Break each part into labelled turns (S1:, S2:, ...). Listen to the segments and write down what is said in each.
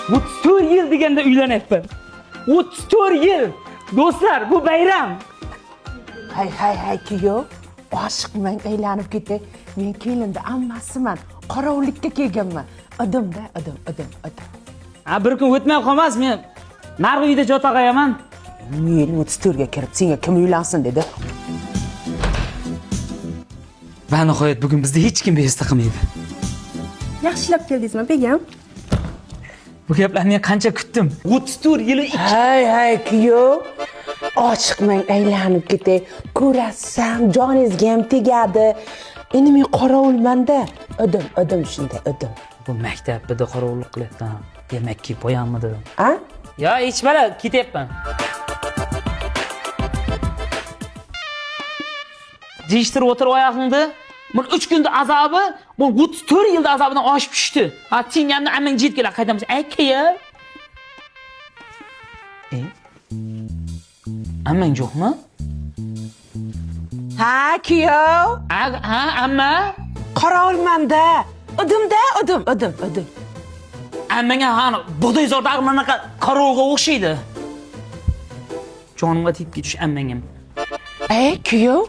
S1: 34 yil deganda uylanyapman. 34 yil. Do'stlar, bu bayram.
S2: Hay kuyov. Oshiqmang aylanib ketay. Men kelinda ammasiman. Qorovullikka kelganman. Odamda, odam.
S1: Ha, bir kun o'tmay qolmas, men narigi uyda joy taqayaman.
S2: Men 34 ga kirib, senga kim uylansin dedi.
S1: Va nihoyat bugun bizda hech kim bezovta qilmaydi.
S3: Yaxshilab keldingizmi, begim?
S1: Bu gaplarni qancha kutdim. 34 yili
S2: Hay kuyov. Oshiqmang aylanib ketay. Ko'rasam, joningizga ham tegadi. Endi men qorovulmanda. Odam shunday, odam.
S1: Bu maktabida qorovullik qilyapman. Demakki boyanmidi.
S2: Ha?
S1: Yo, hech bala ketyapman. Jishtirib o'tirib oyog'ingda. Bu 3 kunda azobi, bu 34 yilda azobidan oshib tushdi. Ha, tingamni ammang jetkilar qaytamiz. Aka. Ammang yo'qmi?
S2: Ha, kuyov.
S1: Ha, amma.
S2: Qorovulmanda. Odam.
S1: Ammanga hani Budoyzordagi manaqa qarovga o'xshaydi. Jonimga tegib ketish ammang ham.
S2: Kuyov.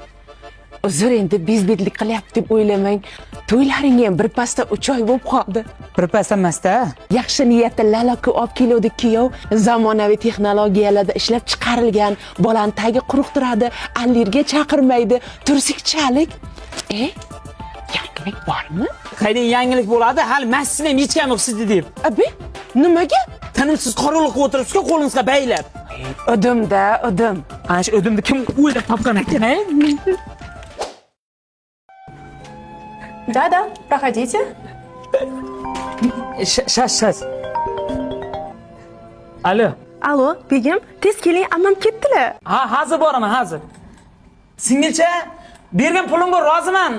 S2: Uzr, endi bezbetlik qilyapti deb o'ylamang. To'ylaring ham bir pasda 3 oy bo'lib qoldi.
S1: Bir pas emasda.
S2: Yaxshi niyatda lalaku olib keluvdik kuyov. Zamonaviy texnologiyalarda ishlab chiqarilgan, bolani tagi quruq turadi, allergiya chaqirmaydi, tursikchalik. Yangilik bormi?
S1: Qaydan yangilik bo'ladi? Hali massini ham yechgan yo'q sizni deb.
S2: Abi, nimaga?
S1: Tanimsiz qorovulga o'tiribsiz-ku qo'lingizga baylab.
S2: Odam.
S1: Ana shu o'dimni kim o'ylab topgan ekan,
S3: Да, проходите.
S1: Shas. Alo.
S3: Allo, begim, tez keling, ammam ketdilar.
S1: Ha, hozir boraman, hozir. Singilcha, bergan pulimga roziman.